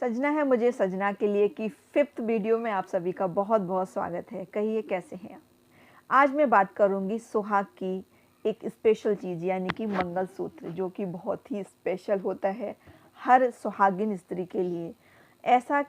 सजना है मुझे सजना के लिए की 5th वीडियो में आप सभी का बहुत बहुत स्वागत है। कहिए कैसे हैं आप? आज मैं बात करूंगी सुहाग की एक स्पेशल चीज़ यानी कि मंगलसूत्र, जो कि बहुत ही स्पेशल होता है हर सुहागिन स्त्री के लिए। ऐसा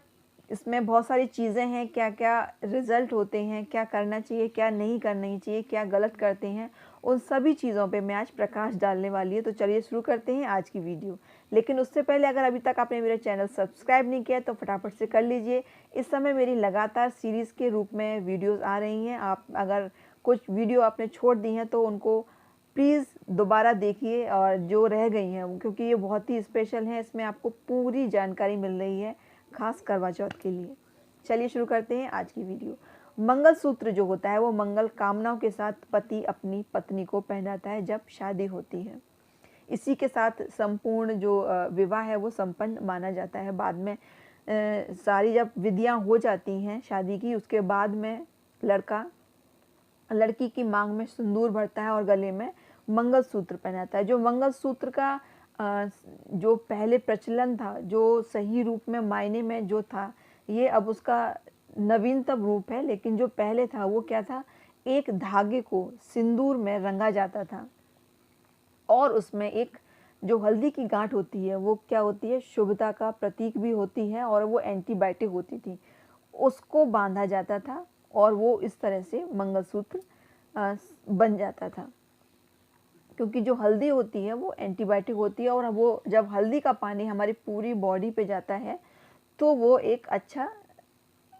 इसमें बहुत सारी चीज़ें हैं, क्या क्या रिज़ल्ट होते हैं, क्या करना चाहिए, क्या नहीं करना चाहिए, क्या गलत करते हैं, उन सभी चीज़ों पे मैं आज प्रकाश डालने वाली है। तो चलिए शुरू करते हैं आज की वीडियो। लेकिन उससे पहले अगर अभी तक आपने मेरा चैनल सब्सक्राइब नहीं किया तो फटाफट से कर लीजिए। इस समय मेरी लगातार सीरीज़ के रूप में वीडियोज़ आ रही हैं। आप अगर कुछ वीडियो आपने छोड़ दी हैं तो उनको प्लीज़ दोबारा देखिए, और जो रह गई हैं क्योंकि ये बहुत ही स्पेशल है, इसमें आपको पूरी जानकारी मिल रही है खास करवा चौथ के लिए। चलिए शुरू करते हैं आज की वीडियो। मंगलसूत्र जो होता है वो मंगल कामनाओं के साथ पति अपनी पत्नी को पहनाता है जब शादी होती है। इसी के साथ संपूर्ण जो विवाह है वो संपन्न माना जाता है। बाद में सारी जब विधियां हो जाती हैं शादी की, उसके बाद में लड़का लड़की की मांग में सिंदूर भरता है और गले में मंगलसूत्र पहनाता है। जो मंगलसूत्र का जो पहले प्रचलन था, जो सही रूप में मायने में जो था, ये अब उसका नवीनतम रूप है। लेकिन जो पहले था वो क्या था, एक धागे को सिंदूर में रंगा जाता था और उसमें एक जो हल्दी की गांठ होती है वो क्या होती है, शुभता का प्रतीक भी होती है और वो एंटीबायोटिक होती थी, उसको बांधा जाता था और वो इस तरह से मंगलसूत्र बन जाता था। क्योंकि जो हल्दी होती है वो एंटीबायोटिक होती है और वो जब हल्दी का पानी हमारी पूरी बॉडी पे जाता है तो वो एक अच्छा,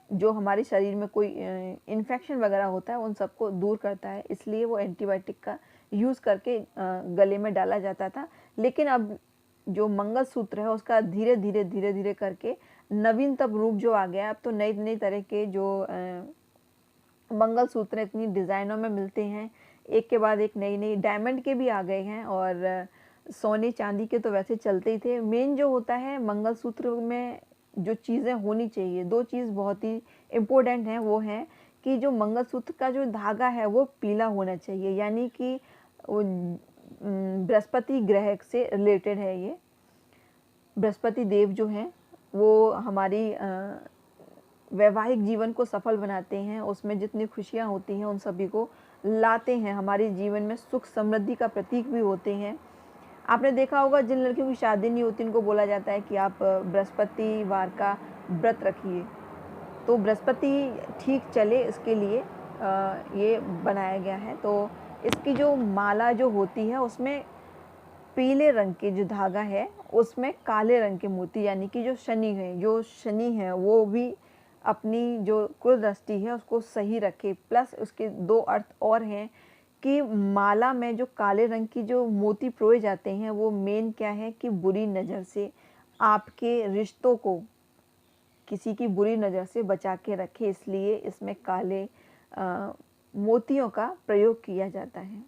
जो हमारे शरीर में कोई इन्फेक्शन वगैरह होता है उन सबको दूर करता है, इसलिए वो एंटीबायोटिक का यूज़ करके गले में डाला जाता था। लेकिन अब जो मंगलसूत्र है उसका धीरे धीरे करके नवीनतम रूप जो आ गया, अब तो नई नई तरह के जो मंगलसूत्र इतनी डिज़ाइनों में मिलते हैं, एक के बाद एक नई नई डायमंड के भी आ गए हैं और सोने चांदी के तो वैसे चलते ही थे। मेन जो होता है मंगलसूत्र में जो चीज़ें होनी चाहिए, दो चीज़ बहुत ही इम्पोर्टेंट हैं। वो है कि जो मंगलसूत्र का जो धागा है वो पीला होना चाहिए, यानी कि बृहस्पति ग्रह से रिलेटेड है ये। बृहस्पति देव जो हैं वो हमारी वैवाहिक जीवन को सफल बनाते हैं, उसमें जितनी खुशियाँ होती हैं उन सभी को लाते हैं, हमारे जीवन में सुख समृद्धि का प्रतीक भी होते हैं। आपने देखा होगा जिन लड़कियों की शादी नहीं होती उनको बोला जाता है कि आप बृहस्पतिवार का व्रत रखिए, तो बृहस्पति ठीक चले इसके लिए ये बनाया गया है। तो इसकी जो माला जो होती है उसमें पीले रंग के जो धागा है उसमें काले रंग के मोती, यानी कि जो शनि है वो भी अपनी जो कुल दृष्टि है उसको सही रखे। प्लस उसके दो अर्थ और हैं कि माला में जो काले रंग की जो मोती पिरोए जाते हैं वो मेन क्या है कि बुरी नज़र से, आपके रिश्तों को किसी की बुरी नज़र से बचा के रखे, इसलिए इसमें काले मोतियों का प्रयोग किया जाता है।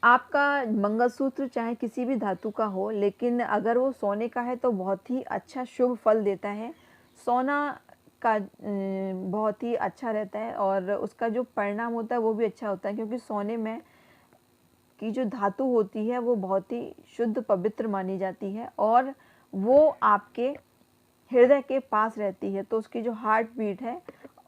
आपका मंगलसूत्र चाहे किसी भी धातु का हो, लेकिन अगर वो सोने का है तो बहुत ही अच्छा शुभ फल देता है। सोना का बहुत ही अच्छा रहता है और उसका जो परिणाम होता है वो भी अच्छा होता है, क्योंकि सोने में की जो धातु होती है वो बहुत ही शुद्ध पवित्र मानी जाती है और वो आपके हृदय के पास रहती है, तो उसकी जो हार्ट बीट है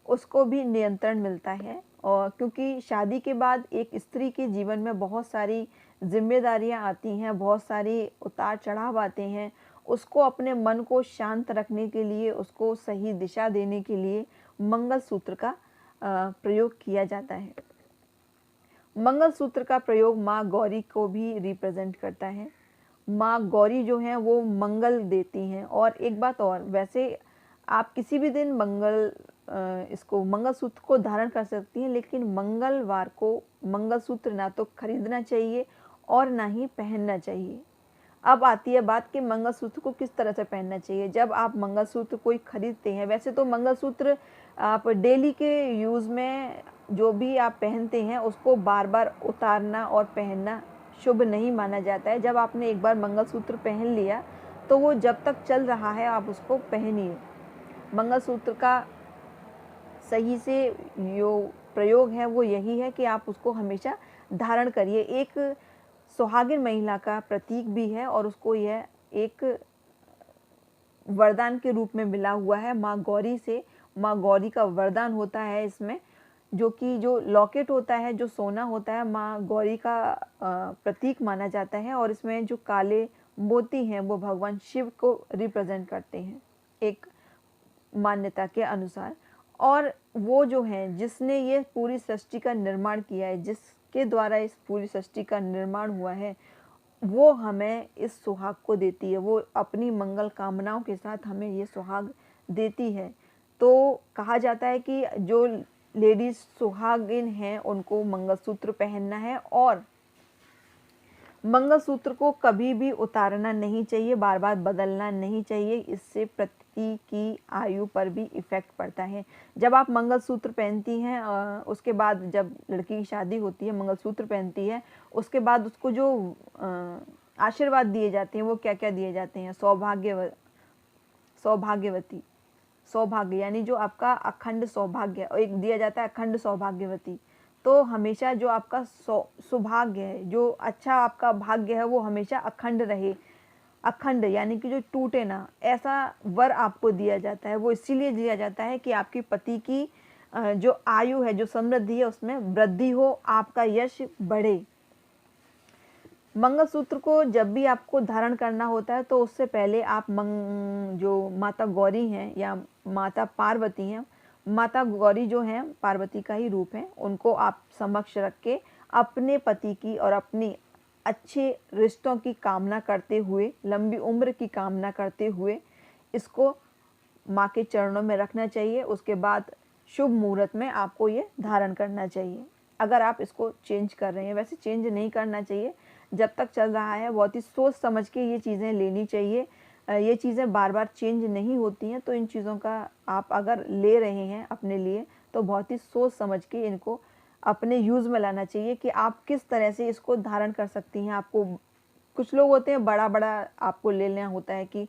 उसको भी नियंत्रण मिलता है। और क्योंकि शादी के बाद एक स्त्री के जीवन में बहुत सारी जिम्मेदारियां आती हैं, बहुत सारी उतार चढ़ाव आते हैं, उसको अपने मन को शांत रखने के लिए, उसको सही दिशा देने के लिए मंगलसूत्र का प्रयोग किया जाता है। मंगलसूत्र का प्रयोग माँ गौरी को भी रिप्रेजेंट करता है। माँ गौरी जो हैं वो मंगल देती हैं। और एक बात और, वैसे आप किसी भी दिन इसको मंगलसूत्र को धारण कर सकती हैं, लेकिन मंगलवार को मंगलसूत्र ना तो खरीदना चाहिए और ना ही पहनना चाहिए। अब आती है बात कि मंगलसूत्र को किस तरह से पहनना चाहिए। जब आप मंगलसूत्र कोई खरीदते हैं, वैसे तो मंगलसूत्र आप डेली के यूज़ में जो भी आप पहनते हैं उसको बार बार उतारना और पहनना शुभ नहीं माना जाता है। जब आपने एक बार मंगलसूत्र पहन लिया तो वो जब तक चल रहा है आप उसको पहनिए। मंगलसूत्र का सही से जो प्रयोग है वो यही है कि आप उसको हमेशा धारण करिए। एक सुहागिन महिला का प्रतीक भी है और उसको यह एक वरदान के रूप में मिला हुआ है माँ गौरी से। माँ गौरी का वरदान होता है इसमें, जो कि जो लॉकेट होता है, जो सोना होता है, माँ गौरी का प्रतीक माना जाता है। और इसमें जो काले मोती हैं वो भगवान शिव को रिप्रेजेंट करते हैं एक मान्यता के अनुसार। और वो जो है जिसने ये पूरी सृष्टि का निर्माण किया है, जिसके द्वारा इस पूरी सृष्टि का निर्माण हुआ है, वो हमें इस सुहाग को देती है। वो अपनी मंगल कामनाओं के साथ हमें ये सुहाग देती है। तो कहा जाता है कि जो लेडीज सुहागिन हैं उनको मंगलसूत्र पहनना है, और मंगलसूत्र को कभी भी उतारना नहीं चाहिए, बार बार बदलना नहीं चाहिए। इससे पति की आयु पर भी इफ़ेक्ट पड़ता है। जब आप मंगलसूत्र पहनती हैं, उसके बाद जब लड़की की शादी होती है, मंगलसूत्र पहनती है, उसके बाद उसको जो आशीर्वाद दिए जाते हैं वो क्या क्या दिए जाते हैं? सौभाग्यवती, सौभाग्य, यानी जो आपका अखंड सौभाग्य, एक दिया जाता है अखंड सौभाग्यवती। तो हमेशा जो आपका सौभाग्य है, जो अच्छा आपका भाग्य है, वो हमेशा अखंड रहे। अखंड यानी कि जो टूटे ना, ऐसा वर आपको दिया जाता है। वो इसीलिए दिया जाता है कि आपकी पति की जो आयु है, जो समृद्धि है, उसमें वृद्धि हो, आपका यश बढ़े। मंगलसूत्र को जब भी आपको धारण करना होता है तो उससे पहले आप जो माता गौरी हैं या माता पार्वती हैं, माता गौरी जो हैं पार्वती का ही रूप है, उनको आप समक्ष रख के अपने पति की और अपनी अच्छे रिश्तों की कामना करते हुए, लंबी उम्र की कामना करते हुए इसको माँ के चरणों में रखना चाहिए। उसके बाद शुभ मुहूर्त में आपको ये धारण करना चाहिए। अगर आप इसको चेंज कर रहे हैं, वैसे चेंज नहीं करना चाहिए, जब तक चल रहा है बहुत ही सोच समझ के ये चीज़ें लेनी चाहिए। ये चीज़ें बार बार चेंज नहीं होती हैं, तो इन चीज़ों का आप अगर ले रहे हैं अपने लिए तो बहुत ही सोच समझ के इनको अपने यूज़ में लाना चाहिए कि आप किस तरह से इसको धारण कर सकती हैं। आपको कुछ लोग होते हैं बड़ा बड़ा आपको लेना होता है कि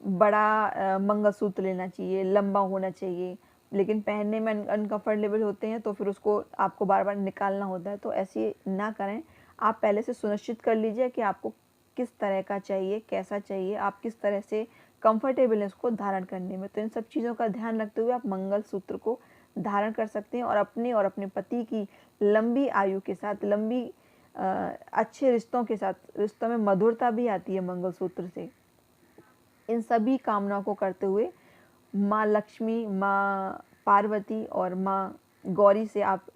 बड़ा मंगलसूत्र लेना चाहिए, लंबा होना चाहिए, लेकिन पहनने में अनकंफर्टेबल होते हैं तो फिर उसको आपको बार बार निकालना होता है। तो ऐसे ना करें। आप पहले से सुनिश्चित कर लीजिए कि आपको किस तरह का चाहिए, कैसा चाहिए, आप किस तरह से कंफर्टेबल हैं उसको धारण करने में। तो इन सब चीज़ों का ध्यान रखते हुए आप मंगलसूत्र को धारण कर सकते हैं और अपने पति की लंबी आयु के साथ, लंबी अच्छे रिश्तों के साथ, रिश्तों में मधुरता भी आती है मंगलसूत्र से। इन सभी कामनाओं को करते हुए माँ लक्ष्मी, माँ पार्वती और माँ गौरी से आप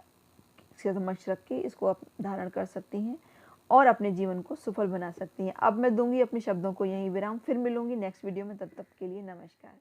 समक्ष रख के इसको आप धारण कर सकती हैं और अपने जीवन को सफल बना सकती हैं। अब मैं दूंगी अपने शब्दों को यहीं विराम, फिर मिलूंगी नेक्स्ट वीडियो में। तब तक के लिए नमस्कार।